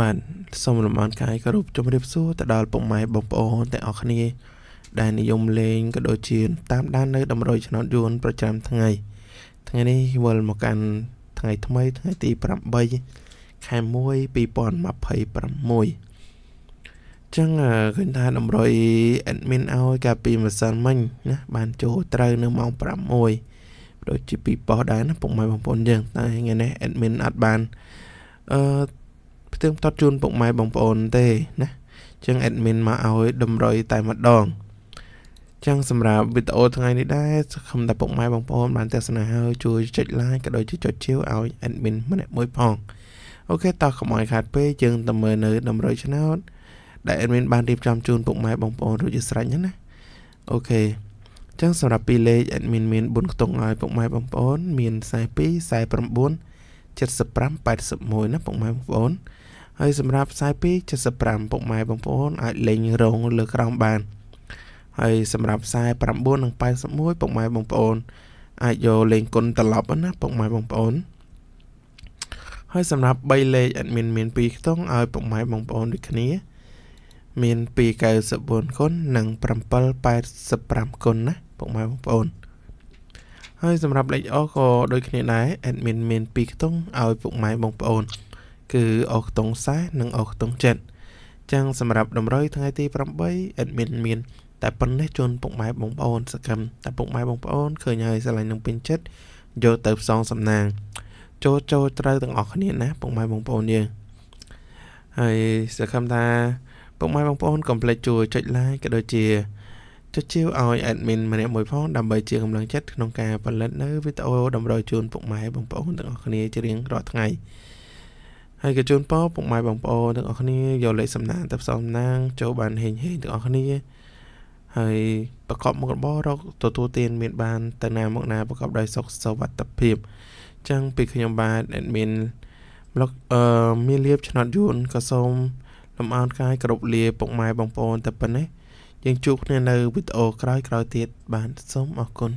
បានសូមលំអរកាយគោរពជំរាបសួរទៅដល់ពុកម៉ែបងប្អូនទាំងអស់គ្នាដែលនិយមលេងក៏ដូចជាតាមដាននៅតម្រុយឆ្នោតយួនប្រចាំថ្ងៃនេះវិលមកកាន់ថ្ងៃថ្មីថ្ងៃទី8ខែ1 2026ចឹងឃើញថាតម្រុយ admin ឲ្យកាលពីម្សិលមិញណាបានចូលត្រូវនៅម៉ោង6ដូចជាពីប៉ុស្តិ៍ដែរណាពុកម៉ែបងប្អូនយើងតែថ្ងៃនេះ admin អត់បានផ្ទៀងផ្ទាត់ជូនពុកម៉ែបងប្អូនទេណាចឹង admin មកឲ្យតម្រុយតែម្ដងចឹងសម្រាប់វីដេអូថ្ងៃនេះដែរសង្ឃឹមថាពុកម៉ែបងប្អូនបានទស្សនាហើយជួយចុច like ក៏ដូចជាចុចជាវឲ្យ admin ម្នាក់មួយផងអូខេតោះកុំឲ្យខាតពេកយើងទៅមើលនៅតម្រុយឆ្នោតដែល admin បានរៀបចំជូនពុកម៉ែបងប្អូនរួចជាស្រេចណាអូខេចឹងសម្រាប់ពីលេខ admin មាន4ខ្ទង់ឲ្យពុកម៉ែបងប្អូនមាន42 49 75 81ណាពុកម៉ែបងប្អូនហើយសម្រាប់42 75ពុកម៉ែបងប្អូនអាចលេងរងលើក្រោមបានហើយសម្រាប់49និង81ពុកម៉ែបងប្អូនអាចយកលេងគុណត្រឡប់ណាពុកម៉ែបងប្អូនហើយសម្រាប់3លេខ admin មាន2ខ្ទង់ឲ្យពុកម៉ែបងប្អូនដូចគ្នាមាន294គុណនិង785គុណណាពុកម៉ែបងប្អូនហើយសម្រាប់លេខអក៏ដូចគ្នាដែរ admin មាន2ខ្ទង់ឲ្យពុកម៉ែបងប្អូនគឺអខ្ទង់40និងអខ្ទង់7ចឹងសម្រាប់តម្រុយថ្ងៃទី8 admin មានតែប៉ុណ្ណេះជូនពុកម៉ែបងប្អូនសកម្មតែពុកម៉ែបងប្អូនឃើញហើយស្រឡាញ់នឹងពេញចិត្តយកទៅផ្សងសំណាងចូលត្រូវទាំងអស់គ្នាណាពុកម៉ែបងប្អូនយើងហើយសកម្មថាពុកម៉ែបងប្អូនកុំភ្លេចជួយចុច like ក៏ដូចជាចុចជាវឲ្យ admin ម្នាក់មួយផងដើម្បីជាកម្លាំងចិត្តក្នុងការផលិតនៅវីដេអូតម្រូវជូនពុកម៉ែបងប្អូនទាំងអស់គ្នាជារៀងរាល់ថ្ងៃហើយក៏ជូនពរពុកម៉ែបងប្អូនទាំងអស់គ្នាយកលេខសំណាងទៅផ្សំណាងចូលបានហេងទាំងអស់គ្នាហើយប្រកបមុខរបររកទទួលទានមានបានទៅណាមកណាប្រកបដោយសុខសុវត្ថិភាពចឹងពីខ្ញុំបាទ admin ប្លុកមានលៀបឆ្នោតយួនក៏សូមលំអរកាយគ្រប់លាពុកម៉ែបងប្អូនតែប៉ុណ្ណេះយើងជួបគ្នានៅវីដេអូក្រោយទៀតបាទសូមអរគុណ